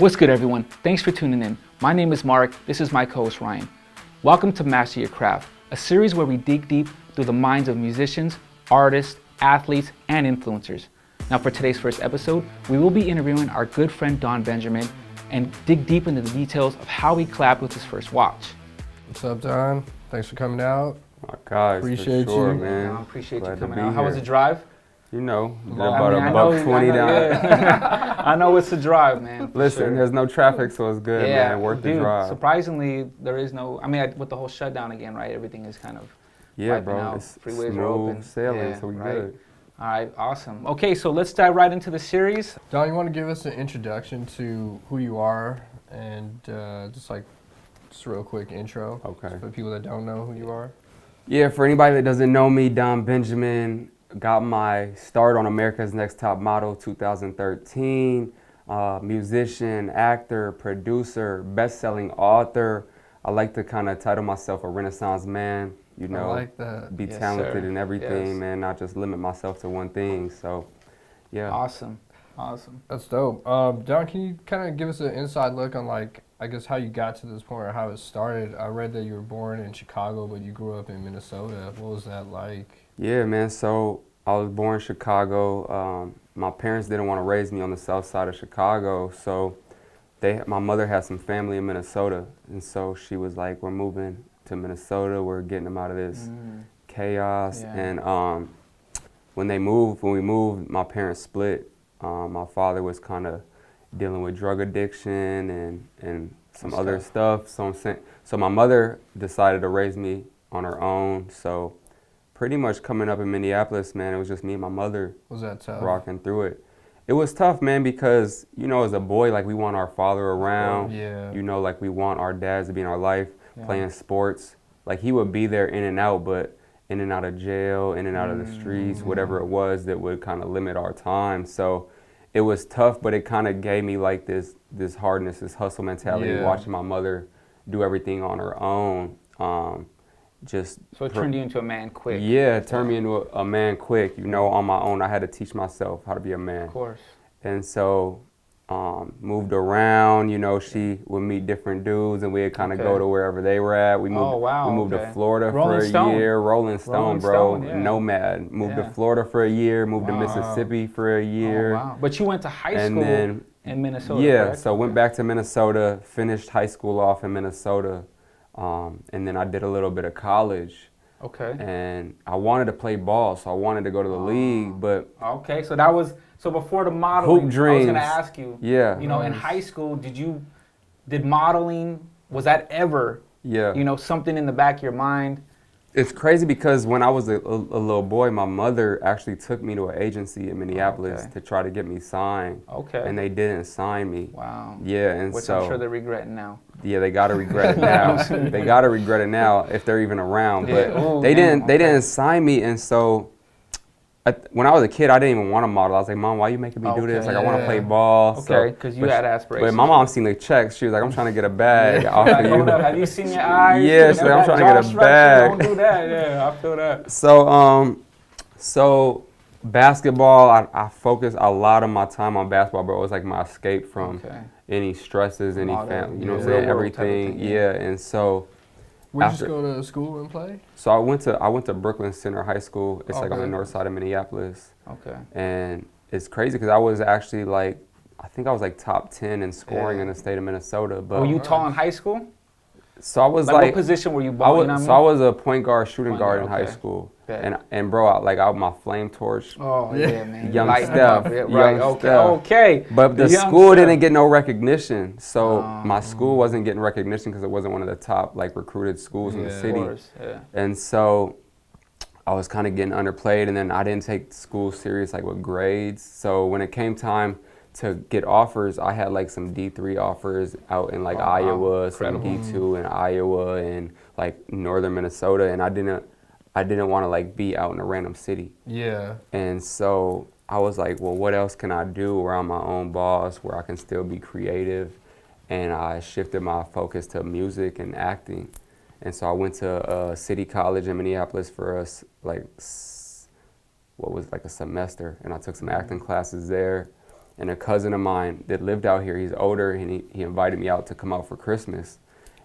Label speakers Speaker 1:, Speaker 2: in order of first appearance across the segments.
Speaker 1: What's good, everyone? Thanks for tuning in. My name is Mark. This is my co-host Ryan. Welcome to Master Your Craft, a series where we dig deep through the minds of musicians, artists, athletes, and influencers. Now for today's first episode, we will be interviewing our good friend Don Benjamin and dig deep into the details of how he collabed with his first watch.
Speaker 2: What's up, Don? Thanks for coming out.
Speaker 3: My guys,
Speaker 2: Appreciate
Speaker 3: for sure,
Speaker 2: you.
Speaker 3: man.
Speaker 1: I appreciate
Speaker 3: Glad
Speaker 1: you
Speaker 3: to
Speaker 1: coming
Speaker 3: be
Speaker 1: out. How was
Speaker 3: here.
Speaker 1: the drive?
Speaker 3: You know,
Speaker 2: Well,
Speaker 3: about
Speaker 1: I
Speaker 3: a
Speaker 1: know-
Speaker 3: buck 20 down.
Speaker 1: yeah. I know it's a drive, man. for
Speaker 3: Listen,
Speaker 1: sure.
Speaker 3: there's no traffic, so it's good,
Speaker 1: Yeah,
Speaker 3: man. Worth the
Speaker 1: dude,
Speaker 3: drive.
Speaker 1: surprisingly, there is no, with the whole shutdown again, right? Everything is kind of
Speaker 3: Yeah,
Speaker 1: wiping
Speaker 3: bro.
Speaker 1: out.
Speaker 3: It's
Speaker 1: Freeways are open.
Speaker 3: smooth sailing,
Speaker 1: Yeah,
Speaker 3: so we
Speaker 1: right.
Speaker 3: good.
Speaker 1: All right, awesome. Okay, so let's dive right into the series.
Speaker 2: Don, you want to give us an introduction to who you are and just a real quick intro
Speaker 3: Okay.
Speaker 2: for people that don't know who you are?
Speaker 3: Yeah, for anybody that doesn't know me, Don Benjamin, got my start on America's Next Top Model 2013. Musician, actor, producer, best-selling author. I like to kind of title myself a Renaissance man, you know.
Speaker 2: I like that.
Speaker 3: Be
Speaker 1: Yes,
Speaker 3: talented
Speaker 1: sir.
Speaker 3: in everything,
Speaker 1: Yes.
Speaker 3: man, not just limit myself to one thing. So, yeah.
Speaker 1: Awesome.
Speaker 2: That's dope. Don, can you kind of give us an inside look on how you got to this point or how it started? I read that you were born in Chicago, but you grew up in Minnesota. What was that like?
Speaker 3: Yeah, man. So I was born in Chicago. My parents didn't want to raise me on the south side of Chicago, so my mother had some family in Minnesota, and so she was like, "We're moving to Minnesota. We're getting them out of this chaos."
Speaker 1: Yeah.
Speaker 3: And when we moved, my parents split. My father was kind of dealing with drug addiction and some
Speaker 1: That's
Speaker 3: other
Speaker 1: tough.
Speaker 3: stuff. So my mother decided to raise me on her own. So pretty much coming up in Minneapolis, man, it was just me and my mother
Speaker 2: Was that tough?
Speaker 3: rocking through it. It was tough, man, because, you know, as a boy, like, we want our father around.
Speaker 2: Yeah.
Speaker 3: You know, like, we want our dads to be in our life,
Speaker 1: Yeah.
Speaker 3: playing sports. Like, he would be there in and out, but in and out of jail, in and out of the streets, whatever it was that would kind of limit our time. So it was tough, but it kind of gave me, like, this hardness, this hustle mentality,
Speaker 2: Yeah.
Speaker 3: watching my mother do everything on her own.
Speaker 1: So it turned you into a man quick.
Speaker 3: Yeah, it turned me into a man quick. You know, on my own, I had to teach myself how to be a man.
Speaker 1: Of course.
Speaker 3: And so, moved around, you know, she would meet different dudes and we'd kind of
Speaker 1: Okay.
Speaker 3: go to wherever they were at. We moved,
Speaker 1: Oh, wow,
Speaker 3: we moved
Speaker 1: okay.
Speaker 3: to Florida
Speaker 1: Rolling
Speaker 3: for a
Speaker 1: Stone.
Speaker 3: year. Rolling Stone,
Speaker 1: Rolling
Speaker 3: bro.
Speaker 1: Stone, yeah.
Speaker 3: Nomad. Moved
Speaker 1: Yeah.
Speaker 3: to Florida for a year, moved to
Speaker 1: Wow.
Speaker 3: Mississippi for a year.
Speaker 1: Oh, wow. But you went to high
Speaker 3: And
Speaker 1: school
Speaker 3: then,
Speaker 1: in Minnesota,
Speaker 3: yeah,
Speaker 1: correct?
Speaker 3: so went
Speaker 1: Okay.
Speaker 3: back to Minnesota, finished high school off in Minnesota, and then I did a little bit of college.
Speaker 1: Okay.
Speaker 3: And I wanted to play ball, so I wanted to go to the league, but
Speaker 1: Okay, so before the modeling,
Speaker 3: Hoop
Speaker 1: I was
Speaker 3: dreams.
Speaker 1: gonna ask you,
Speaker 3: yeah,
Speaker 1: you know, in high school, did modeling, was that ever,
Speaker 3: yeah.
Speaker 1: you know, something in the back of your mind?
Speaker 3: It's crazy because when I was a little boy, my mother actually took me to an agency in Minneapolis
Speaker 1: Okay.
Speaker 3: to try to get me signed,
Speaker 1: Okay.
Speaker 3: and they didn't sign me.
Speaker 1: Wow.
Speaker 3: Yeah, and
Speaker 1: Which
Speaker 3: so
Speaker 1: I'm sure they're regretting now.
Speaker 3: yeah, they gotta regret it now. They gotta regret it now if they're even around.
Speaker 1: Yeah.
Speaker 3: But
Speaker 1: Ooh,
Speaker 3: they
Speaker 1: damn,
Speaker 3: didn't
Speaker 1: okay.
Speaker 3: sign me, and so when I was a kid, I didn't even want to model. I was like, "Mom, why you making me do this?
Speaker 1: Okay.
Speaker 3: Like, I want to
Speaker 2: Yeah.
Speaker 3: play ball."
Speaker 1: Okay, because you
Speaker 3: but
Speaker 1: had
Speaker 3: she-
Speaker 1: aspirations.
Speaker 3: But my mom seen the checks. She was like, "I'm trying to get a bag off
Speaker 1: Like,
Speaker 3: of
Speaker 1: hold up,
Speaker 3: you."
Speaker 1: have you seen your eyes?
Speaker 3: Yeah, she's like, I'm
Speaker 1: That
Speaker 3: trying to get a
Speaker 1: jaw structure,
Speaker 3: bag.
Speaker 1: Don't do that. Yeah, I feel that.
Speaker 3: So basketball, I focused a lot of my time on basketball, bro. It was like my escape from
Speaker 1: Okay.
Speaker 3: any stresses, any
Speaker 1: All the
Speaker 3: family, you know what I'm
Speaker 1: real
Speaker 3: saying,
Speaker 1: world type of
Speaker 3: everything.
Speaker 1: thing,
Speaker 3: Yeah, and so
Speaker 2: Would you
Speaker 3: After-
Speaker 2: just go to school and play?
Speaker 3: so I went to Brooklyn Center High School. It's like on the
Speaker 2: Okay.
Speaker 3: north side of Minneapolis,
Speaker 1: Okay.
Speaker 3: and it's crazy because I was actually like, I think I was like top 10 in scoring
Speaker 1: Yeah.
Speaker 3: in the state of Minnesota. But
Speaker 1: Were you
Speaker 2: nice.
Speaker 1: tall in high school?
Speaker 3: so I was
Speaker 1: Like,
Speaker 3: like,
Speaker 1: what position were you
Speaker 3: I
Speaker 1: balling?
Speaker 3: was,
Speaker 1: You know what
Speaker 3: so I was a point guard, shooting
Speaker 1: Point
Speaker 3: guard
Speaker 1: guard,
Speaker 3: in high
Speaker 1: okay.
Speaker 3: school,
Speaker 1: Bet.
Speaker 3: and bro, I my flame torch.
Speaker 1: Oh, yeah, man.
Speaker 3: Young
Speaker 1: Lighten
Speaker 3: Steph,
Speaker 1: up. Yeah,
Speaker 3: young
Speaker 1: right. Okay.
Speaker 3: Steph.
Speaker 1: Okay.
Speaker 3: But the
Speaker 1: young
Speaker 3: school
Speaker 1: Steph.
Speaker 3: didn't get no recognition, so
Speaker 1: Oh.
Speaker 3: my school wasn't getting recognition because it wasn't one of the top like recruited schools in the
Speaker 2: Yeah.
Speaker 1: Of
Speaker 3: city.
Speaker 1: course, yeah.
Speaker 3: And so I was kind of getting underplayed, and then I didn't take school serious like with grades. So when it came time to get offers, I had like some D3 offers out in like
Speaker 1: Oh, wow.
Speaker 3: Iowa, some
Speaker 1: Incredible.
Speaker 3: D2 in Iowa and like northern Minnesota, and I didn't want to like be out in a random city.
Speaker 2: Yeah.
Speaker 3: And so I was like, well, what else can I do where I'm my own boss, where I can still be creative? And I shifted my focus to music and acting. And so I went to City College in Minneapolis for a semester, and I took some acting classes there. and a cousin of mine that lived out here, he's older, and he invited me out to come out for Christmas.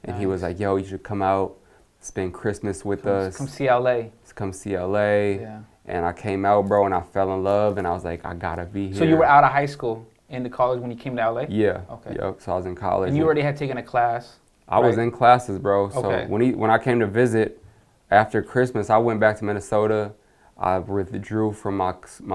Speaker 3: And he was like, yo, you should come out, spend Christmas with us.
Speaker 1: Come see LA.
Speaker 3: Come see LA.
Speaker 1: Yeah.
Speaker 3: And I came out, bro, and I fell in love, and I was like, I gotta be here.
Speaker 1: So you were out of high school, into college when you came to LA?
Speaker 3: Yeah.
Speaker 1: Okay.
Speaker 3: Yep. So I was in college.
Speaker 1: And you already had taken a class?
Speaker 3: I was in classes, bro. So
Speaker 1: Okay.
Speaker 3: when I came to visit after Christmas, I went back to Minnesota. I withdrew from my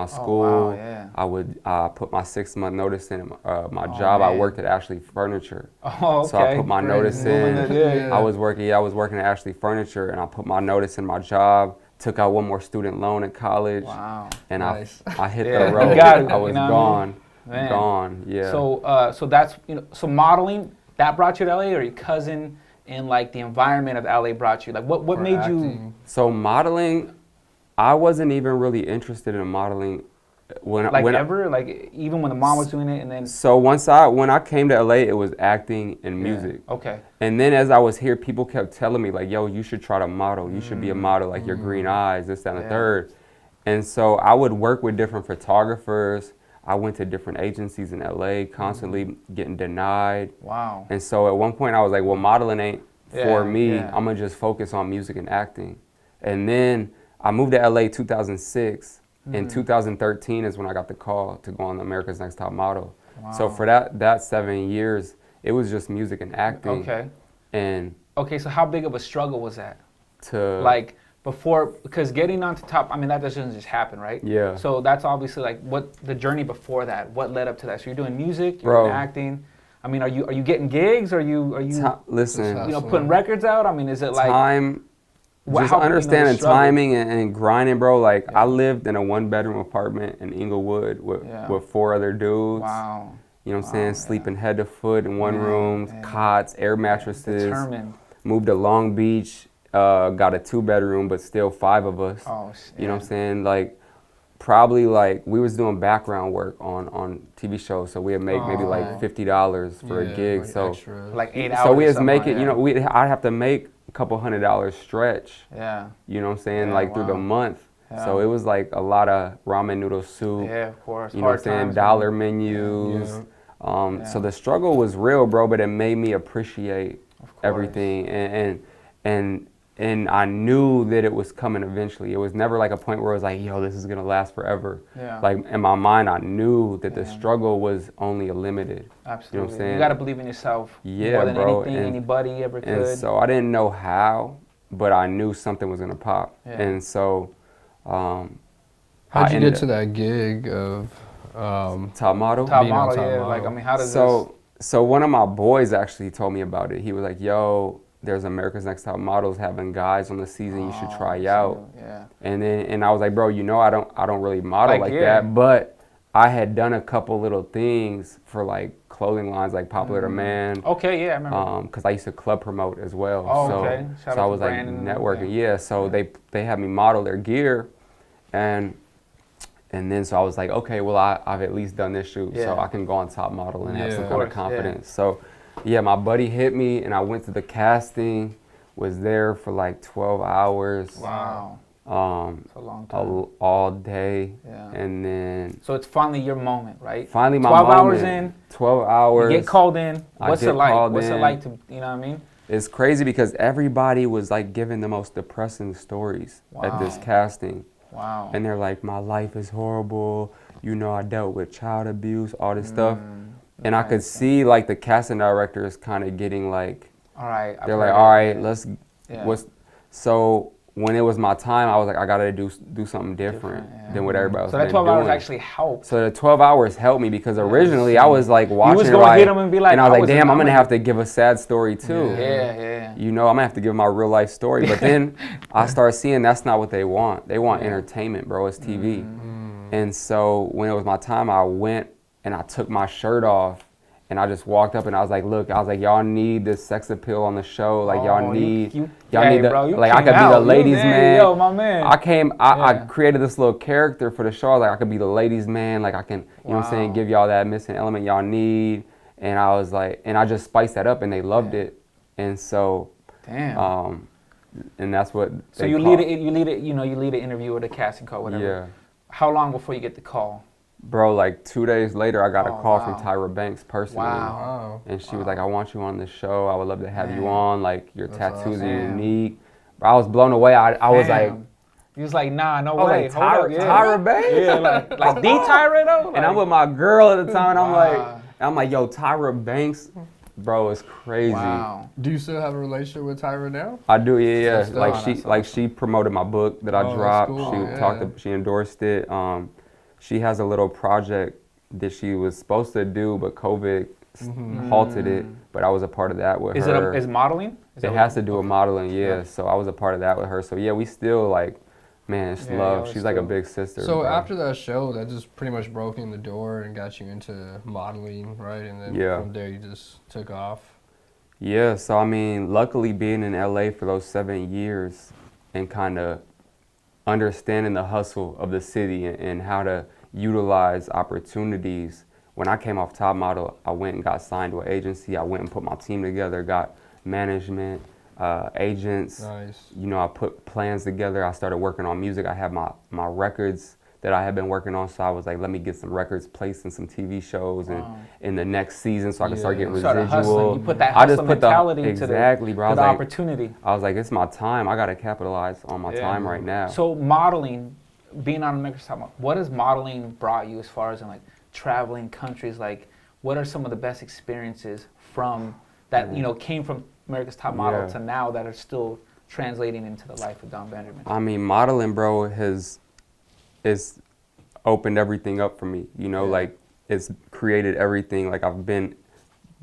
Speaker 3: school.
Speaker 1: Oh, wow, yeah.
Speaker 3: I would put my 6-month notice in my job.
Speaker 1: Man.
Speaker 3: I worked at Ashley Furniture.
Speaker 1: Oh, okay.
Speaker 3: So I put my notice in.
Speaker 1: Yeah.
Speaker 3: I was working at Ashley Furniture, and I put my notice in my job. Took out one more student loan at college.
Speaker 1: Wow.
Speaker 3: And
Speaker 2: Nice.
Speaker 3: I hit
Speaker 1: Yeah.
Speaker 3: the road.
Speaker 1: You got it,
Speaker 3: I was
Speaker 1: you know what I
Speaker 3: gone.
Speaker 1: Man.
Speaker 3: Gone. Yeah.
Speaker 1: So that's so modeling that brought you to LA, or your cousin and like the environment of LA brought you? Like what
Speaker 2: Or
Speaker 1: made you?
Speaker 2: acting.
Speaker 3: So modeling, I wasn't even really interested in modeling when
Speaker 1: Ever? Like even when the mom was doing it, and then.
Speaker 3: So when I came to LA, it was acting and music.
Speaker 1: Yeah. Okay.
Speaker 3: And then as I was here, people kept telling me like, yo, you should try to model. You should be a model, like your green eyes, this, that, and the third. And so I would work with different photographers. I went to different agencies in LA, constantly getting denied.
Speaker 1: Wow.
Speaker 3: And so at one point I was like, well, modeling ain't for me.
Speaker 1: Yeah.
Speaker 3: I'm gonna just focus on music and acting. And then I moved to LA 2006. In 2013 is when I got the call to go on America's Next Top Model.
Speaker 1: Wow.
Speaker 3: So for that 7 years, it was just music and acting.
Speaker 1: Okay.
Speaker 3: And
Speaker 1: Okay. So how big of a struggle was that?
Speaker 3: to
Speaker 1: Like before, because getting onto top, I mean that doesn't just happen, right?
Speaker 3: Yeah.
Speaker 1: So that's obviously like what the journey before that. What led up to that? So you're doing music, you're
Speaker 3: Bro.
Speaker 1: doing acting. I mean, are you getting gigs? Are you
Speaker 3: listen,
Speaker 1: putting records out? I mean, is it like
Speaker 3: time. Just
Speaker 1: how,
Speaker 3: understanding
Speaker 1: the struggle?
Speaker 3: timing and grinding, bro. Like I lived in a 1-bedroom apartment in Inglewood with 4 other dudes.
Speaker 1: Wow.
Speaker 3: You know what I'm saying? Sleeping head to foot in one room, cots, air mattresses.
Speaker 1: Determined.
Speaker 3: Moved to Long Beach, got a 2-bedroom, but still 5 of us.
Speaker 1: Oh,
Speaker 3: You know what I'm saying? Like, probably like we was doing background work on TV shows, so we'd make maybe like $50 for a gig.
Speaker 2: Like
Speaker 3: so
Speaker 2: extra.
Speaker 1: Like 8 hours.
Speaker 3: so we
Speaker 1: or
Speaker 3: was
Speaker 1: something,
Speaker 3: making,
Speaker 1: yeah.
Speaker 3: you know, I'd have to make a couple $100 stretch.
Speaker 1: Yeah.
Speaker 3: You know what I'm saying?
Speaker 1: Yeah,
Speaker 3: like through the
Speaker 1: wow.
Speaker 3: month.
Speaker 1: Yeah.
Speaker 3: So it was like a lot of ramen noodle soup.
Speaker 1: Yeah, of course.
Speaker 3: You know what I'm saying? Dollar menus.
Speaker 2: Yeah.
Speaker 3: So the struggle was real, bro, but it made me appreciate
Speaker 1: Of course.
Speaker 3: everything. And I knew that it was coming eventually. It was never like a point where it was like, yo, this is gonna last forever.
Speaker 1: Yeah.
Speaker 3: Like in my mind, I knew that the struggle was only a limited.
Speaker 1: Absolutely.
Speaker 3: You know what I'm saying?
Speaker 1: You got to believe in yourself
Speaker 3: Yeah,
Speaker 1: more than
Speaker 3: bro,
Speaker 1: anything
Speaker 3: and-
Speaker 1: anybody ever
Speaker 3: And
Speaker 1: could.
Speaker 3: so I didn't know how, but I knew something was gonna pop.
Speaker 1: Yeah.
Speaker 3: And so
Speaker 2: How'd
Speaker 3: I
Speaker 2: you
Speaker 3: ended
Speaker 2: get to that gig of
Speaker 3: top model.
Speaker 1: Top
Speaker 2: being on
Speaker 1: model,
Speaker 2: Top
Speaker 1: yeah.
Speaker 2: Model?
Speaker 1: Like, I mean, how does
Speaker 3: So one of my boys actually told me about it. He was like, yo, there's America's Next Top Models having guys on the season. You should try out.
Speaker 1: Yeah.
Speaker 3: And I was like, bro, you know, I don't really model like
Speaker 1: yeah.
Speaker 3: that, but I had done a couple little things for like clothing lines like Popular Demand.
Speaker 1: Okay, yeah, I remember.
Speaker 3: Because I used to club promote as well.
Speaker 1: Oh,
Speaker 3: so,
Speaker 1: okay. Shout
Speaker 3: so
Speaker 1: out
Speaker 3: I
Speaker 1: to
Speaker 3: was like
Speaker 1: Brandon.
Speaker 3: networking.
Speaker 1: Yeah.
Speaker 3: Yeah. So they had me model their gear, and then so I was like, okay, well I've at least done this shoot, so
Speaker 1: Yeah.
Speaker 3: I can go on Top Model and have
Speaker 2: Yeah.
Speaker 3: some
Speaker 2: Of
Speaker 3: kind of
Speaker 1: course, yeah.
Speaker 3: confidence. So yeah, my buddy hit me, and I went to the casting. Was there for like 12 hours.
Speaker 1: Wow.
Speaker 3: Um,
Speaker 1: It's a long time.
Speaker 3: all day,
Speaker 1: Yeah.
Speaker 3: and then
Speaker 1: So it's finally your moment, right?
Speaker 3: finally my
Speaker 1: 12
Speaker 3: moment.
Speaker 1: hours in.
Speaker 3: 12
Speaker 1: You
Speaker 3: hours.
Speaker 1: get called in.
Speaker 3: I
Speaker 1: What's
Speaker 3: get
Speaker 1: it like?
Speaker 3: called
Speaker 1: What's it
Speaker 3: in.
Speaker 1: like to, you know what I mean?
Speaker 3: It's crazy because everybody was like giving the most depressing stories at this
Speaker 1: Wow.
Speaker 3: casting.
Speaker 1: Wow.
Speaker 3: And they're like, my life is horrible. You know, I dealt with child abuse, all this stuff. And I could
Speaker 1: Nice.
Speaker 3: see like the casting directors kind of getting like,
Speaker 1: All right. I've
Speaker 3: they're
Speaker 1: heard
Speaker 3: like,
Speaker 1: it,
Speaker 3: all right,
Speaker 1: yeah.
Speaker 3: let's,
Speaker 1: Yeah.
Speaker 3: so when it was my time, I was like, I gotta do something different
Speaker 1: yeah.
Speaker 3: than what everybody else
Speaker 1: So that
Speaker 3: been
Speaker 1: 12 hours
Speaker 3: doing.
Speaker 1: actually helped.
Speaker 3: So the 12 hours helped me because originally I was like watching
Speaker 1: was
Speaker 3: it
Speaker 1: gonna
Speaker 3: like,
Speaker 1: hit 'em and be like,
Speaker 3: and I was
Speaker 1: I
Speaker 3: like,
Speaker 1: was
Speaker 3: damn, I'm gonna
Speaker 1: nominated.
Speaker 3: have to give a sad story too.
Speaker 1: Yeah.
Speaker 3: You know, I'm gonna have to give my real life story. But then I started seeing that's not what they want. They want entertainment, bro. It's TV. And so when it was my time, I went and I took my shirt off and I just walked up and I was like, look, I was like, y'all need this sex appeal on the show. Like y'all
Speaker 1: Oh,
Speaker 3: need,
Speaker 1: you-
Speaker 3: y'all
Speaker 1: hey,
Speaker 3: need the,
Speaker 1: bro, you
Speaker 3: like I
Speaker 1: came
Speaker 3: could be
Speaker 1: out.
Speaker 3: the
Speaker 1: You
Speaker 3: ladies
Speaker 1: there,
Speaker 3: man.
Speaker 1: yo, my man.
Speaker 3: I
Speaker 1: Yeah.
Speaker 3: created this little character for the show. I was like, I could be the ladies man. Like I can, you know what I'm saying,
Speaker 1: Wow.
Speaker 3: give y'all that missing element y'all need. And I was like, and I just spiced that up and they loved it. And so,
Speaker 1: Damn.
Speaker 3: and that's what.
Speaker 1: So
Speaker 3: they
Speaker 1: you
Speaker 3: call-
Speaker 1: lead it. You lead it. You know, you lead an interview or the casting call, whatever.
Speaker 3: Yeah.
Speaker 1: How long before you get the call?
Speaker 3: Bro, like 2 days later, I got a
Speaker 1: Oh,
Speaker 3: call
Speaker 1: wow.
Speaker 3: from Tyra Banks personally.
Speaker 1: Wow.
Speaker 3: And she was like, I want you on the show. I would love to have you
Speaker 1: Man.
Speaker 3: on. Like, your
Speaker 2: That's
Speaker 3: tattoos
Speaker 2: awesome.
Speaker 3: are
Speaker 1: Damn.
Speaker 3: unique. Bro, I was blown away. I was like,
Speaker 1: Damn. He was like, nah, no
Speaker 3: I was
Speaker 1: way.
Speaker 3: like,
Speaker 1: Hold up.
Speaker 3: Tyra,
Speaker 1: Yeah.
Speaker 3: Tyra Banks?
Speaker 1: Yeah, like the Tyra though?
Speaker 3: And I'm
Speaker 1: Like,
Speaker 3: with my girl at the time, and
Speaker 1: Wow.
Speaker 3: I'm like, yo, Tyra Banks, bro, it's crazy.
Speaker 1: wow.
Speaker 2: Do you still have a relationship with Tyra now?
Speaker 3: I do, yeah.
Speaker 2: That's
Speaker 3: Like
Speaker 2: dope.
Speaker 3: she,
Speaker 1: That's
Speaker 3: like
Speaker 1: awesome.
Speaker 3: she promoted my book that I
Speaker 2: Oh, that's
Speaker 3: dropped.
Speaker 2: cool,
Speaker 3: She
Speaker 2: yeah.
Speaker 3: she endorsed it. She has a little project that she was supposed to do, but COVID halted it. But I was a part of that with
Speaker 1: Is
Speaker 3: her.
Speaker 1: is modeling? Is
Speaker 3: It
Speaker 1: that
Speaker 3: has
Speaker 1: what-
Speaker 3: to do with
Speaker 1: okay.
Speaker 3: modeling, yeah.
Speaker 1: Yeah.
Speaker 3: So I was a part of that with her. So yeah, we still like, man, it's
Speaker 1: Yeah,
Speaker 3: love.
Speaker 1: y'all
Speaker 3: She's like a
Speaker 1: still-
Speaker 3: big sister.
Speaker 2: So
Speaker 3: bro.
Speaker 2: after that show, that just pretty much broke in the door and got you into modeling, right? And then
Speaker 3: Yeah.
Speaker 2: from there, you just took off.
Speaker 3: Yeah, so I mean, luckily being in LA for those 7 years and kind of understanding the hustle of the city and how to utilize opportunities. When I came off Top Model, I went and got signed to an agency. I went and put my team together, got management, agents.
Speaker 2: Nice.
Speaker 3: You know, I put plans together. I started working on music. I had my records that I had been working on. So I was like, let me get some records placed in some TV shows and in the next season so I can start
Speaker 2: Yeah.
Speaker 3: getting
Speaker 1: You started hustling.
Speaker 3: residual.
Speaker 1: You put that
Speaker 3: I just
Speaker 1: hustle
Speaker 3: put the-
Speaker 1: mentality
Speaker 3: exactly,
Speaker 1: to
Speaker 3: bro. I
Speaker 1: the,
Speaker 3: was
Speaker 1: to the
Speaker 3: like-
Speaker 1: opportunity.
Speaker 3: I was like, it's my time. I got to capitalize on my
Speaker 1: Yeah.
Speaker 3: time right now.
Speaker 1: So modeling, being on America's Top Model, what has modeling brought you as far as in like traveling countries? Like, what are some of the best experiences from that came from America's Top Model
Speaker 3: Yeah.
Speaker 1: to now that are still translating into the life of Don Benjamin?
Speaker 3: I mean, modeling, bro, has opened everything up for me. You know,
Speaker 1: Yeah.
Speaker 3: like it's created everything. Like I've been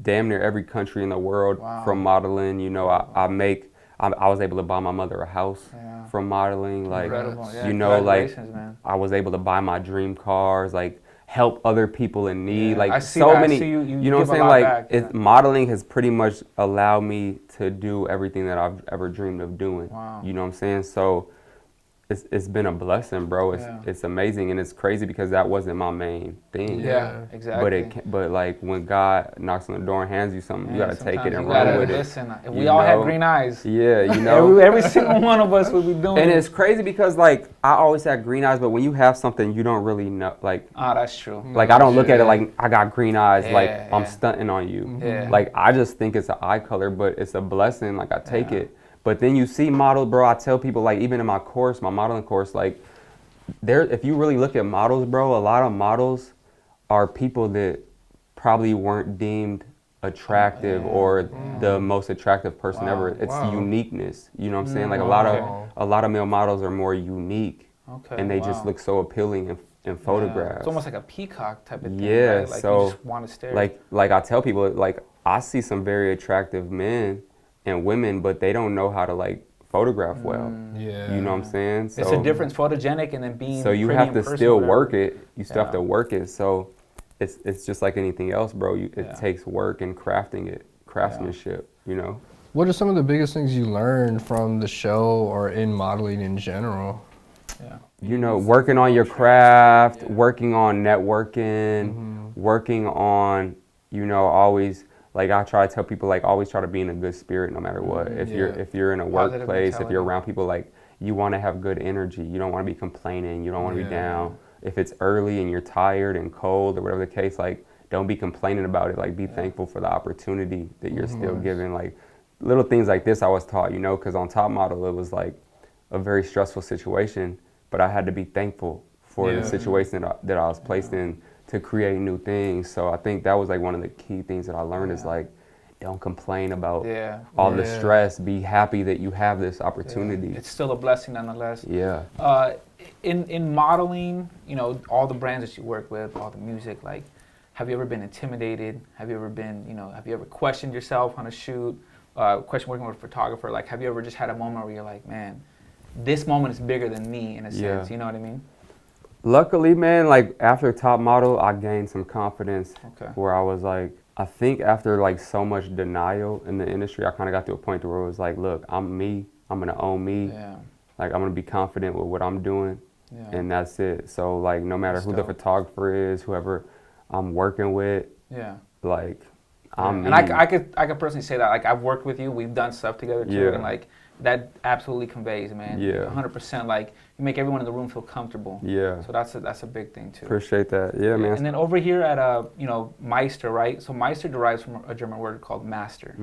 Speaker 3: damn near every country in the world
Speaker 1: Wow.
Speaker 3: from modeling. You know, I was able to buy my mother a house
Speaker 1: Yeah.
Speaker 3: from modeling. Like,
Speaker 1: Incredible. Yeah,
Speaker 3: you know, like
Speaker 1: congratulations, man.
Speaker 3: I was able to buy my dream cars. Like help other people in need.
Speaker 1: Yeah,
Speaker 3: Like
Speaker 1: I see
Speaker 3: so
Speaker 1: that. I
Speaker 3: many.
Speaker 1: see you
Speaker 3: know
Speaker 1: give
Speaker 3: what
Speaker 1: a
Speaker 3: I'm saying?
Speaker 1: lot
Speaker 3: Like
Speaker 1: back, yeah.
Speaker 3: modeling has pretty much allowed me to do everything that I've ever dreamed of doing.
Speaker 1: Wow.
Speaker 3: You know what I'm saying? So it's been a blessing, bro.
Speaker 1: Yeah.
Speaker 3: It's amazing, and it's crazy because that wasn't my main thing.
Speaker 1: Yeah,
Speaker 2: Yeah.
Speaker 1: exactly.
Speaker 3: But like when God knocks on the door and hands you something, you
Speaker 1: Yeah,
Speaker 3: gotta take
Speaker 1: sometimes
Speaker 3: it and
Speaker 1: you
Speaker 3: run
Speaker 1: gotta
Speaker 3: with
Speaker 1: listen.
Speaker 3: it.
Speaker 1: If we
Speaker 3: you
Speaker 1: all had
Speaker 3: know?
Speaker 1: green eyes,
Speaker 3: Yeah, you know.
Speaker 1: every single one of us would be doing
Speaker 3: And
Speaker 1: it.
Speaker 3: it's crazy because like I always had green eyes, but when you have something, you don't really know. Like
Speaker 1: That's true.
Speaker 3: like I don't look at it
Speaker 2: Yeah.
Speaker 3: like I got green eyes, like
Speaker 1: Yeah,
Speaker 3: I'm
Speaker 1: yeah.
Speaker 3: stunting on you.
Speaker 1: Yeah.
Speaker 3: Like I just think it's an eye color, but it's a blessing. Like I take
Speaker 1: Yeah.
Speaker 3: it. But then you see models, bro. I tell people like even in my course, my modeling course, like if you really look at models, bro, a lot of models are people that probably weren't deemed attractive or the most attractive person
Speaker 1: Wow.
Speaker 3: ever. It's
Speaker 2: Wow.
Speaker 3: uniqueness. You know what I'm saying? Like
Speaker 2: Wow.
Speaker 3: a lot of male models are more unique.
Speaker 1: Okay,
Speaker 3: And they
Speaker 1: wow.
Speaker 3: just look so appealing in
Speaker 1: Yeah.
Speaker 3: photographs.
Speaker 1: It's almost like a peacock type of thing,
Speaker 3: Yeah,
Speaker 1: right? Like
Speaker 3: so,
Speaker 1: you just want to stare.
Speaker 3: like I tell people, like I see some very attractive men and women, but they don't know how to like photograph well.
Speaker 2: Yeah.
Speaker 3: You know what I'm saying? So
Speaker 1: it's a difference, photogenic and then being.
Speaker 3: So you
Speaker 1: pretty
Speaker 3: have
Speaker 1: in
Speaker 3: to
Speaker 1: person,
Speaker 3: still
Speaker 1: whatever.
Speaker 3: work it. You still have
Speaker 1: Yeah.
Speaker 3: to work it. So it's just like anything else, bro. It
Speaker 1: Yeah.
Speaker 3: takes work and crafting it, craftsmanship. You know.
Speaker 2: What are some of the biggest things you learned from the show or in modeling in general?
Speaker 1: Yeah.
Speaker 3: You know, working on your craft, working on networking, working on, you know, always like I try to tell people like always try to be in a good spirit no matter what. If you're in a
Speaker 1: Positive
Speaker 3: workplace, if you're
Speaker 1: mentality.
Speaker 3: around people like you want to have good energy. You don't want to be complaining. You don't want to be down. If it's early and you're tired and cold or whatever the case, like don't be complaining about it. Like be thankful for the opportunity that you're still given. Like little things like this I was taught, you know, because on Top Model it was like a very stressful situation, but I had to be thankful for the situation that I was placed in to create new things. So I think that was like one of the key things that I learned is like, don't complain about all the stress. Be happy that you have this opportunity.
Speaker 1: It's still a blessing nonetheless.
Speaker 3: Yeah.
Speaker 1: In modeling, you know, all the brands that you work with, all the music, like, have you ever been intimidated? Have you ever been, you know, have you ever questioned yourself on a shoot? Question working with a photographer, like, have you ever just had a moment where you're like, man, this moment is bigger than me in a sense, you know what I mean?
Speaker 3: Luckily, man, like after Top Model, I gained some confidence where I was like, I think after like so much denial in the industry, I kind of got to a point where it was like, look, I'm me. I'm going to own me.
Speaker 1: Yeah.
Speaker 3: Like I'm going to be confident with what I'm doing.
Speaker 1: Yeah.
Speaker 3: And that's it. So like no matter who the photographer is, whoever I'm working with, like I'm me.
Speaker 1: And I could personally say that, like, I've worked with you, we've done stuff together too, and like that absolutely conveys, man.
Speaker 3: Yeah.
Speaker 1: 100%. Like, you make everyone in the room feel comfortable.
Speaker 3: Yeah.
Speaker 1: So that's a big thing too.
Speaker 3: Appreciate that. Yeah, man.
Speaker 1: And then over here at Meister, right? So Meister derives from a German word called master,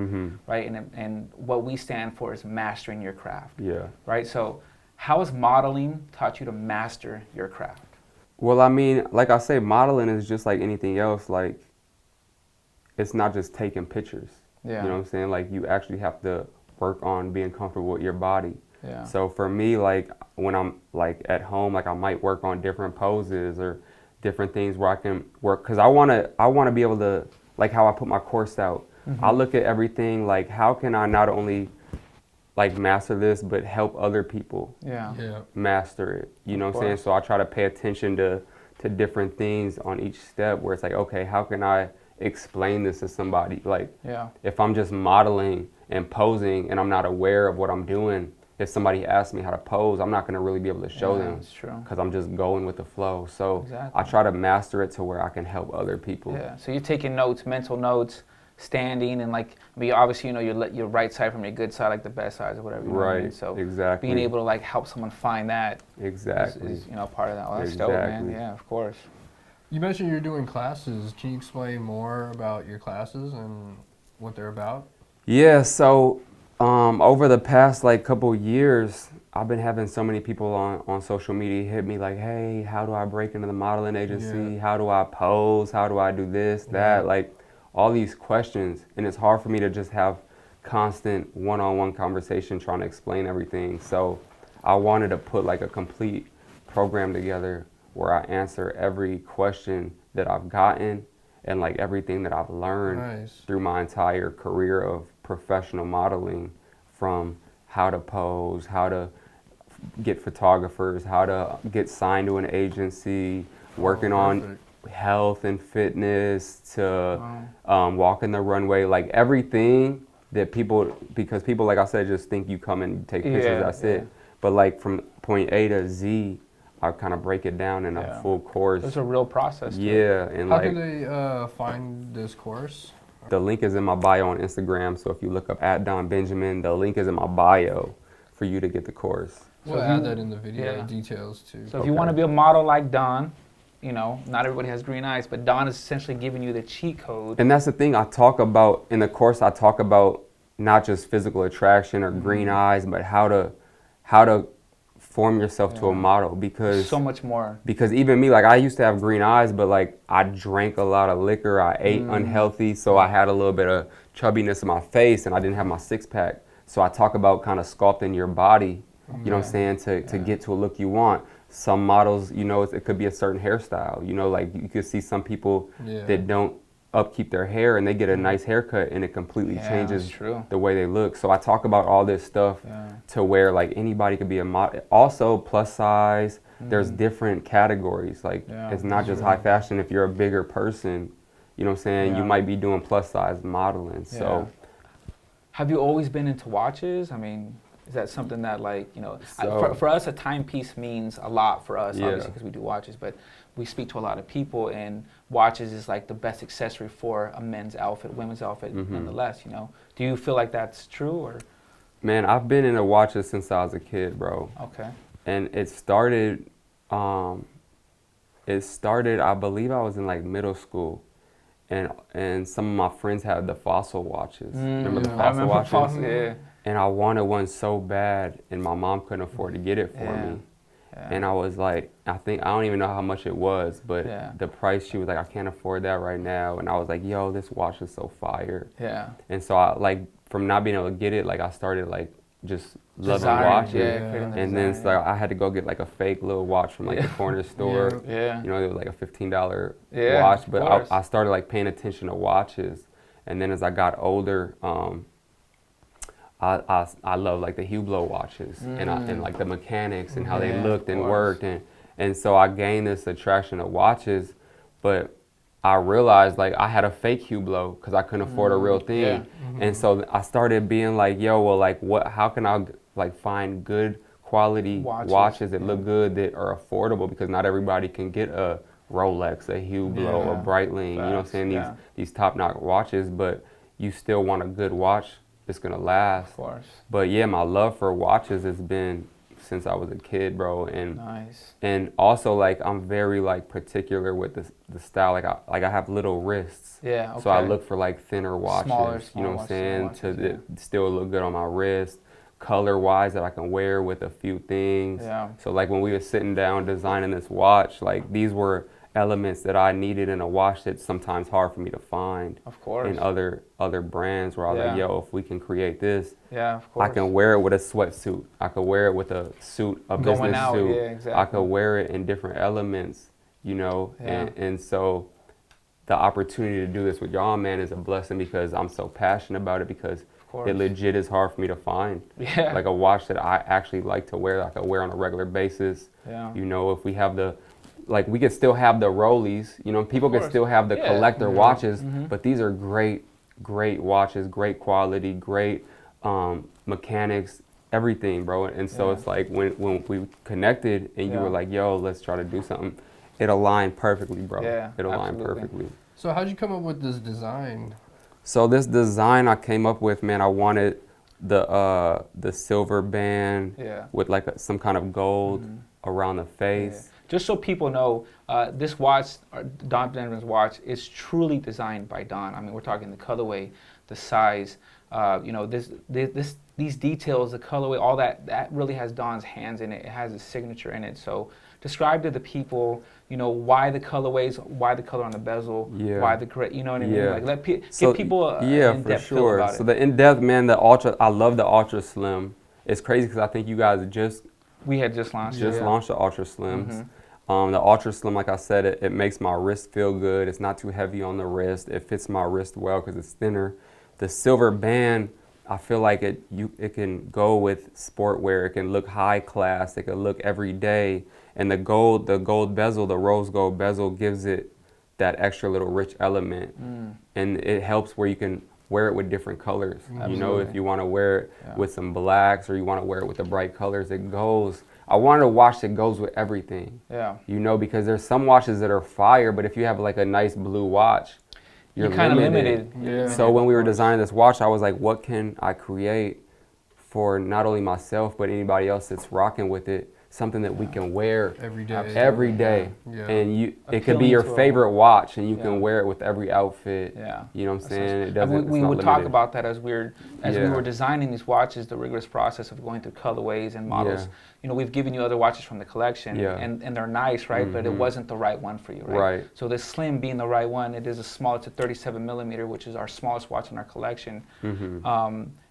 Speaker 1: right? And what we stand for is mastering your craft.
Speaker 3: Yeah.
Speaker 1: Right. So how has modeling taught you to master your craft?
Speaker 3: Well, I mean, like I say, modeling is just like anything else. Like, it's not just taking pictures.
Speaker 1: Yeah.
Speaker 3: You know what I'm saying? Like, you actually have to work on being comfortable with your body.
Speaker 1: Yeah.
Speaker 3: So for me, like, when I'm like at home, like I might work on different poses or different things where I can work, because I want to be able to, like how I put my course out. I look at everything like, how can I not only like master this, but help other people master it. You know what I'm saying? So I try to pay attention to different things on each step where it's like, okay, how can I explain this to somebody? Like, if I'm just modeling and posing and I'm not aware of what I'm doing, if somebody asks me how to pose, I'm not going to really be able to show them because I'm just going with the flow. So I try to master it to where I can help other people.
Speaker 1: Yeah. So you're taking notes, mental notes, standing, and like, I mean, obviously, you know, your right side from your good side, like the best side or whatever. You know what I mean? So being able to like help someone find that is you know, part of that. Well, that's dope, man. Yeah, of course.
Speaker 2: You mentioned you're doing classes. Can you explain more about your classes and what they're about?
Speaker 3: Yeah, so over the past like couple years, I've been having so many people on social media hit me like, hey, how do I break into the modeling agency? How do I pose? How do I do this, that? Like all these questions. And it's hard for me to just have constant one-on-one conversation trying to explain everything. So I wanted to put like a complete program together where I answer every question that I've gotten and like everything that I've learned through my entire career of professional modeling, from how to pose, how to get photographers, how to get signed to an agency, working on health and fitness, to walking the runway, like everything that people, because people, like I said, just think you come and take pictures, that's it. But like from point A to Z, I kind of break it down in a full course.
Speaker 1: It's a real process.
Speaker 3: Yeah. And
Speaker 2: how
Speaker 3: like,
Speaker 2: do they find this course?
Speaker 3: The link is in my bio on Instagram, so if you look up @DonBenjamin, the link is in my bio for you to get the course.
Speaker 2: We'll add that in the video details too.
Speaker 1: So if you want to be a model like Don, you know, not everybody has green eyes, but Don is essentially giving you the cheat code.
Speaker 3: And that's the thing I talk about in the course. I talk about not just physical attraction or green eyes, but how to form yourself to a model, because
Speaker 1: so much more.
Speaker 3: Because even me, like I used to have green eyes, but like I drank a lot of liquor, I ate unhealthy, so I had a little bit of chubbiness in my face and I didn't have my six pack. So I talk about kind of sculpting your body, you know what I'm saying, to get to a look you want. Some models, you know, it could be a certain hairstyle, you know, like you could see some people that don't upkeep their hair and they get a nice haircut and it completely changes the way they look. So I talk about all this stuff to where like anybody could be a model. Also plus size, there's different categories. Like it's not just high fashion. If you're a bigger person, you know what I'm saying, you might be doing plus size modeling. So
Speaker 1: have you always been into watches? I mean, is that something that, like, you know, for us, a timepiece means a lot for us, obviously, because we do watches, but we speak to a lot of people, and watches is like the best accessory for a men's outfit, women's outfit, nonetheless, you know. Do you feel like that's true, or?
Speaker 3: Man, I've been into watches since I was a kid, bro.
Speaker 1: Okay.
Speaker 3: And it started, I believe I was in like middle school. And some of my friends had the Fossil watches. Remember the Fossil watches?
Speaker 1: Fossil,
Speaker 3: And I wanted one so bad, and my mom couldn't afford to get it for me. And I was like, I don't even know how much it was, but the price, she was like, I can't afford that right now. And I was like, yo, this watch is so fire. And so I, like, from not being able to get it, like I started like just loving watches. And then so I had to go get like a fake little watch from like the corner store. You know, it was like a $15 watch, but I started like paying attention to watches. And then as I got older, I love like the Hublot watches and like the mechanics and how they looked and worked, and so I gained this attraction to watches, but I realized like I had a fake Hublot because I couldn't afford a real thing, and so I started being like, yo, well, like how can I like find good quality watches that look good, that are affordable, because not everybody can get a Rolex, a Hublot, a Breitling, you know what I'm saying, these top-notch watches, but you still want a good watch gonna last.
Speaker 1: Of course.
Speaker 3: But yeah, my love for watches has been since I was a kid, bro. And
Speaker 1: Nice.
Speaker 3: and also like I'm very like particular with the style. Like I have little wrists.
Speaker 1: Yeah. Okay.
Speaker 3: So I look for like thinner watches.
Speaker 1: Smaller
Speaker 3: you know what I'm
Speaker 1: watches,
Speaker 3: saying?
Speaker 1: watches,
Speaker 3: To still look good on my wrist. Color wise that I can wear with a few things.
Speaker 1: Yeah.
Speaker 3: So like when we were sitting down designing this watch, like these were elements that I needed in a watch that's sometimes hard for me to find
Speaker 1: Of course.
Speaker 3: in other brands where I was like,
Speaker 1: Yeah.
Speaker 3: yo, if we can create this,
Speaker 1: Yeah, of course.
Speaker 3: I can wear it with a sweatsuit. I could wear it with a suit, a
Speaker 1: Going
Speaker 3: business
Speaker 1: out,
Speaker 3: suit.
Speaker 1: yeah, exactly.
Speaker 3: I could wear it in different elements, you know.
Speaker 1: Yeah.
Speaker 3: And so the opportunity to do this with y'all, man, is a blessing because I'm so passionate about it because
Speaker 1: course.
Speaker 3: it legit is hard for me to find.
Speaker 1: Yeah.
Speaker 3: Like a watch that I actually like to wear, I could wear on a regular basis.
Speaker 1: Yeah.
Speaker 3: You know, if we have like we could still have the rollies, you know, people could
Speaker 1: course.
Speaker 3: still have the
Speaker 1: Yeah.
Speaker 3: collector watches,
Speaker 1: Mhm.
Speaker 3: but these are great watches, great quality, great mechanics, everything, bro. And so
Speaker 1: Yeah.
Speaker 3: it's like when we connected and you
Speaker 1: Yeah.
Speaker 3: were like, yo, let's try to do something, it aligned perfectly, bro.
Speaker 1: Yeah,
Speaker 3: It aligned
Speaker 1: absolutely.
Speaker 3: perfectly.
Speaker 2: So how'd you come up with this design?
Speaker 3: So this design I came up with, man, I wanted the silver band
Speaker 1: Yeah.
Speaker 3: with like some kind of gold around the face.
Speaker 1: Just so people know, this watch, Don Benjamin's watch, is truly designed by Don. I mean, we're talking the colorway, the size, you know, these details, the colorway, all that really has Don's hands in it. It has his signature in it. So describe to the people, you know, why the colorways, why the color on the bezel,
Speaker 3: Yeah.
Speaker 1: why the gray, you know what I mean?
Speaker 3: Yeah.
Speaker 1: Like give
Speaker 3: So,
Speaker 1: people an
Speaker 3: yeah, for
Speaker 1: in-depth feel
Speaker 3: sure.
Speaker 1: about
Speaker 3: So
Speaker 1: it.
Speaker 3: the in-depth, man, I love the Ultra Slim. It's crazy because I think you guys just
Speaker 1: We had just launched it. Yeah.
Speaker 3: launched the Ultra Slims. The Ultra Slim, like I said, it makes my wrist feel good. It's not too heavy on the wrist. It fits my wrist well because it's thinner. The silver band, I feel like it can go with sportwear. It can look high class. It can look everyday. And the gold bezel, the rose gold bezel gives it that extra little rich element. And it helps where you can wear it with different colors. You know,
Speaker 1: Absolutely.
Speaker 3: if you want to wear it
Speaker 1: Yeah.
Speaker 3: with some blacks or you want to wear it with the bright colors, it goes. I wanted a watch that goes with everything.
Speaker 1: Yeah.
Speaker 3: You know, because there's some watches that are fire, but if you have like a nice blue watch, you're
Speaker 1: kind of
Speaker 3: limited.
Speaker 1: limited.
Speaker 3: So when we were designing this watch, I was like, what can I create for not only myself, but anybody else that's rocking with it? Something that we can wear
Speaker 2: Every day.
Speaker 3: every day.
Speaker 2: Yeah.
Speaker 3: And it could
Speaker 1: Appealing
Speaker 3: be your
Speaker 1: to a-
Speaker 3: favorite watch and you
Speaker 1: Yeah.
Speaker 3: can wear it with every outfit.
Speaker 1: Yeah.
Speaker 3: You know what I'm
Speaker 1: That's
Speaker 3: saying?
Speaker 1: nice.
Speaker 3: It doesn't,
Speaker 1: we
Speaker 3: it's not
Speaker 1: would talk
Speaker 3: limited.
Speaker 1: about that as we
Speaker 3: Yeah.
Speaker 1: were designing these watches, the rigorous process of going through colorways and models.
Speaker 3: Yeah.
Speaker 1: You know, we've given you other watches from the collection,
Speaker 3: Yeah.
Speaker 1: and they're nice, right? But it wasn't the right one for you, right?
Speaker 3: Right.
Speaker 1: So the Slim being the right one, it is a small, it's a 37 millimeter, which is our smallest watch in our collection.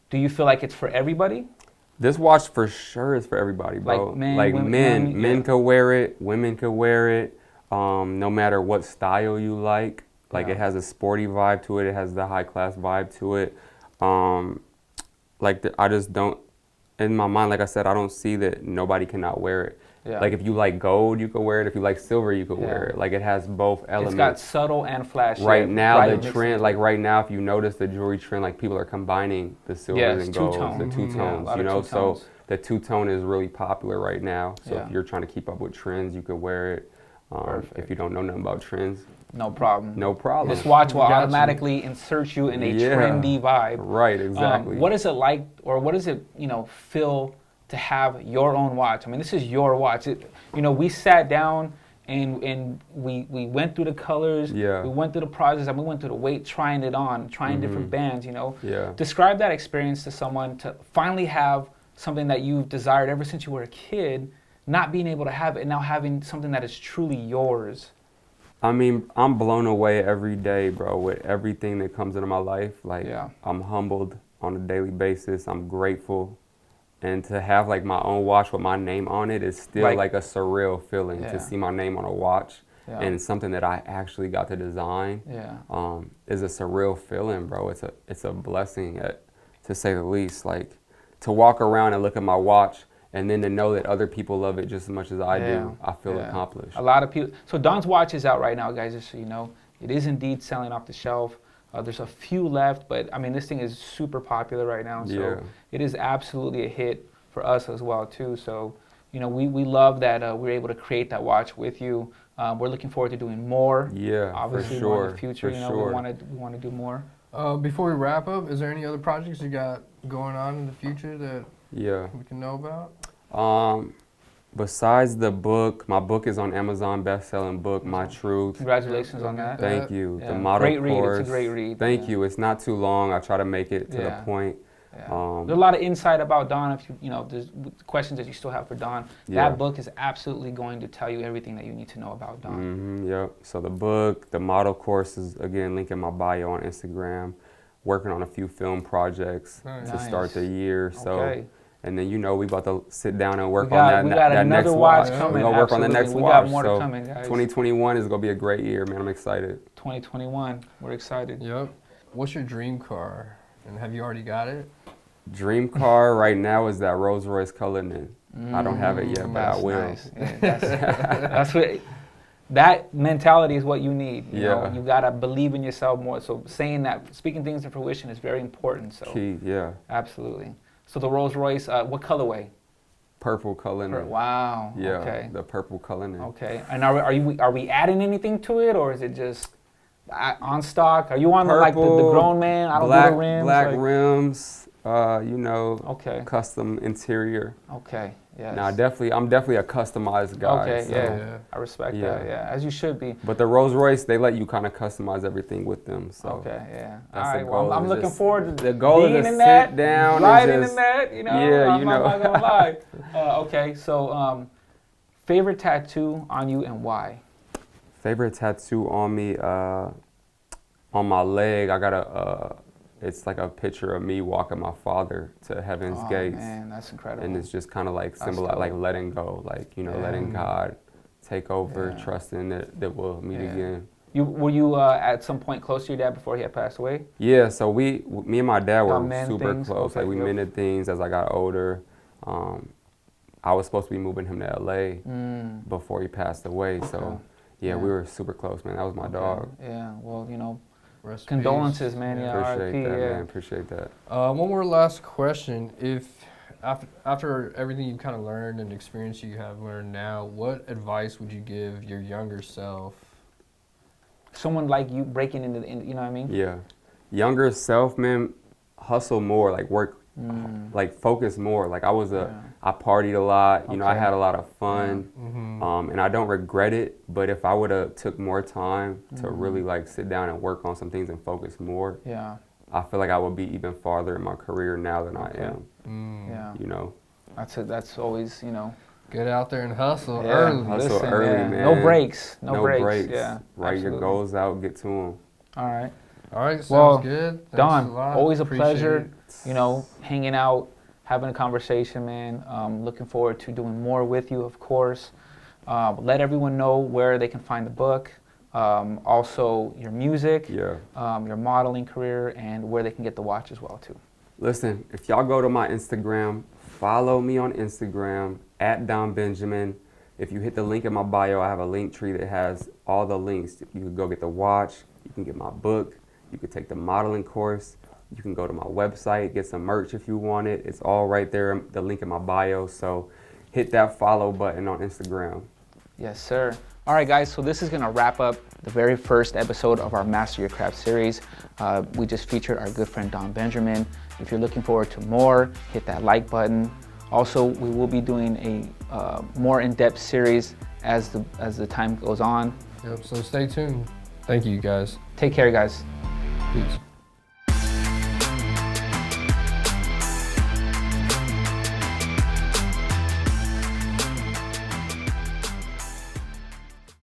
Speaker 1: Do you feel like it's for everybody?
Speaker 3: This watch for sure is for everybody, bro.
Speaker 1: Like men,
Speaker 3: like
Speaker 1: women-
Speaker 3: men,
Speaker 1: yeah.
Speaker 3: could wear it, women could wear it, no matter what style you like. Like
Speaker 1: Yeah.
Speaker 3: it has a sporty vibe to it. It has the high class vibe to it. I just don't, in my mind, like I said, I don't see that nobody cannot wear it.
Speaker 1: Yeah.
Speaker 3: Like if you like gold, you could wear it. If you like silver, you could
Speaker 1: Yeah.
Speaker 3: wear it. Like it has both elements.
Speaker 1: It's got subtle and flash.
Speaker 3: Right now,
Speaker 1: bright
Speaker 3: the
Speaker 1: mixed
Speaker 3: trend,
Speaker 1: into
Speaker 3: like
Speaker 1: it.
Speaker 3: right now, if you notice the jewelry trend, like people are combining the silvers
Speaker 1: Yeah, it's
Speaker 3: and golds,
Speaker 1: two-tone.
Speaker 3: the two
Speaker 1: Yeah, a
Speaker 3: tones,
Speaker 1: lot
Speaker 3: you
Speaker 1: of
Speaker 3: know.
Speaker 1: two-tones.
Speaker 3: So the two-tone is really popular right now. So
Speaker 1: Yeah.
Speaker 3: if you're trying to keep up with trends, you could wear it. If you don't know nothing about trends,
Speaker 1: No problem.
Speaker 3: no problem.
Speaker 1: This watch will
Speaker 2: Got you.
Speaker 1: automatically insert you in a
Speaker 3: Yeah.
Speaker 1: trendy vibe.
Speaker 3: Right, exactly.
Speaker 1: What is it like, or what does it, feel to have your own watch? I mean, this is your watch. We sat down and we went through the colors.
Speaker 3: Yeah.
Speaker 1: We went through the process, and we went through the weight, trying it on, trying different bands.
Speaker 3: Yeah.
Speaker 1: Describe that experience to someone to finally have something that you've desired ever since you were a kid, not being able to have it, and now having something that is truly yours.
Speaker 3: I mean, I'm blown away every day, bro, with everything that comes into my life. Like,
Speaker 1: Yeah.
Speaker 3: I'm humbled on a daily basis. I'm grateful. And to have, like, my own watch with my name on it is still, like a surreal feeling
Speaker 1: Yeah.
Speaker 3: to see my name on a watch.
Speaker 1: Yeah.
Speaker 3: And something that I actually got to design
Speaker 1: Yeah.
Speaker 3: is a surreal feeling, bro. It's a blessing, to say the least. Like, to walk around and look at my watch and then to know that other people love it just as much as I do, I feel
Speaker 1: Yeah.
Speaker 3: accomplished.
Speaker 1: A lot of people. So Don's watch is out right now, guys, just so you know. It is indeed selling off the shelf. There's a few left, but I mean, this thing is super popular right now. So
Speaker 3: Yeah.
Speaker 1: it is absolutely a hit for us as well, too. So, we love that we're able to create that watch with you. We're looking forward to doing more.
Speaker 3: Yeah,
Speaker 1: Obviously,
Speaker 3: for
Speaker 1: more in
Speaker 3: sure.
Speaker 1: the future,
Speaker 3: for
Speaker 1: we
Speaker 3: sure.
Speaker 1: want to do more.
Speaker 2: Before we wrap up, is there any other projects you got going on in the future that
Speaker 3: Yeah.
Speaker 2: we can know about?
Speaker 3: Besides the book, my book is on Amazon best-selling book, My Truth.
Speaker 1: Congratulations on that.
Speaker 3: Thank you.
Speaker 1: Yeah.
Speaker 3: The model
Speaker 1: Great read.
Speaker 3: course.
Speaker 1: It's a great read.
Speaker 3: Thank
Speaker 1: Yeah.
Speaker 3: you. It's not too long. I try to make it to the point.
Speaker 1: Yeah. There's a lot of insight about Don. If you know, there's questions that you still have for Don.
Speaker 3: Yeah.
Speaker 1: That book is absolutely going to tell you everything that you need to know about Don.
Speaker 3: Yep. So the book, the model course is, again, link in my bio on Instagram. Working on a few film projects to start the year. So,
Speaker 1: Okay.
Speaker 3: and then we about to sit down and work
Speaker 1: We got
Speaker 3: on that
Speaker 1: another
Speaker 3: next
Speaker 1: watch
Speaker 3: watch.
Speaker 1: coming.
Speaker 3: We're gonna work on the
Speaker 1: Absolutely.
Speaker 3: next
Speaker 1: We
Speaker 3: watch.
Speaker 1: got more
Speaker 3: so
Speaker 1: coming, guys.
Speaker 3: 2021 is gonna be a great year, man. I'm excited.
Speaker 1: 2021. We're excited.
Speaker 2: Yep. What's your dream car? And have you already got it?
Speaker 3: Dream car right now is that Rolls Royce Cullinan. I don't have it yet, but I
Speaker 1: That's
Speaker 3: will.
Speaker 1: nice. Yeah, that's what. That mentality is what you need. You know, you gotta believe in yourself more. So saying that, speaking things to fruition is very important. So
Speaker 3: Key, yeah.
Speaker 1: absolutely. So the Rolls Royce, what colorway?
Speaker 3: Purple Cullinan.
Speaker 1: Wow.
Speaker 3: Yeah,
Speaker 1: Okay.
Speaker 3: the purple Cullinan.
Speaker 1: Okay. And are we adding anything to it, or is it just on stock? Are you on like the grown man? I don't do the rims.
Speaker 3: Black
Speaker 1: like,
Speaker 3: rims.
Speaker 1: Okay.
Speaker 3: Custom interior.
Speaker 1: Okay. Yes.
Speaker 3: Now, I'm definitely a customized guy.
Speaker 1: Okay.
Speaker 3: so-
Speaker 1: Yeah. I respect that. Yeah. As you should be.
Speaker 3: But the Rolls Royce, they let you kind of customize everything with them. So
Speaker 1: Okay, yeah.
Speaker 3: that's
Speaker 1: All
Speaker 3: the
Speaker 1: right, well,
Speaker 3: goal
Speaker 1: I'm
Speaker 3: is
Speaker 1: looking
Speaker 3: just-
Speaker 1: forward to
Speaker 3: the goal is
Speaker 1: being
Speaker 3: to
Speaker 1: in
Speaker 3: sit
Speaker 1: that,
Speaker 3: down and
Speaker 1: riding
Speaker 3: just-
Speaker 1: in that, you know.
Speaker 3: Yeah,
Speaker 1: I'm not gonna lie. Okay, so favorite tattoo on you and why?
Speaker 3: favorite tattoo on me, on my leg, I got it's like a picture of me walking my father to Heaven's Gates.
Speaker 1: Man, that's incredible.
Speaker 3: And it's just kind of like symbol, like letting go, like, letting God take over, trusting that we'll meet again.
Speaker 1: Were you at some point close to your dad before he had passed away?
Speaker 3: Yeah, so me and my dad were super
Speaker 1: things?
Speaker 3: close.
Speaker 1: Okay,
Speaker 3: Like we mended things as I got older. I was supposed to be moving him to LA before he passed away. So yeah, we were super close, man. That was my dog.
Speaker 1: Yeah, well,
Speaker 2: Rest in
Speaker 1: condolences,
Speaker 2: peace.
Speaker 1: man. Yeah,
Speaker 3: Appreciate
Speaker 1: RIP,
Speaker 3: that,
Speaker 1: yeah.
Speaker 3: man. Appreciate that.
Speaker 2: One more last question. If after everything you've kind of learned and experience you have learned now, what advice would you give your younger self?
Speaker 1: Someone like you breaking into the, you know what I mean?
Speaker 3: Yeah. Younger self, man, hustle more, like work, like focus more. Like I partied a lot, I had a lot of fun, and I don't regret it, but if I would have took more time to really like sit down and work on some things and focus more, I feel like I would be even farther in my career now than I am.
Speaker 1: Yeah. That's always,
Speaker 2: Get out there and hustle early.
Speaker 3: Hustle
Speaker 1: Listen,
Speaker 3: early,
Speaker 1: man.
Speaker 3: man.
Speaker 1: No breaks. No
Speaker 3: breaks.
Speaker 1: breaks. Yeah.
Speaker 3: Write your
Speaker 1: absolutely.
Speaker 3: goals out, get to them.
Speaker 1: All right.
Speaker 2: All right, sounds
Speaker 1: Well,
Speaker 2: good. Thanks
Speaker 1: Don,
Speaker 2: a lot.
Speaker 1: always a
Speaker 2: Appreciate
Speaker 1: pleasure,
Speaker 2: it.
Speaker 1: hanging out, having a conversation, man. Looking forward to doing more with you, of course. Let everyone know where they can find the book, also your music, your modeling career, and where they can get the watch as well, too.
Speaker 3: Listen, if y'all go to my Instagram, follow me on Instagram, @DonBenjamin. If you hit the link in my bio, I have a link tree that has all the links. You can go get the watch, you can get my book, you can take the modeling course, you can go to my website, get some merch if you want it. It's all right there, the link in my bio. So hit that follow button on Instagram.
Speaker 1: Yes, sir. All right, guys, so this is going to wrap up the very first episode of our Master Your Craft series. We just featured our good friend Don Benjamin. If you're looking forward to more, hit that like button. Also, we will be doing a more in-depth series as the time goes on.
Speaker 2: Yep, so stay tuned. Thank you, guys.
Speaker 1: Take care, guys.
Speaker 2: Peace.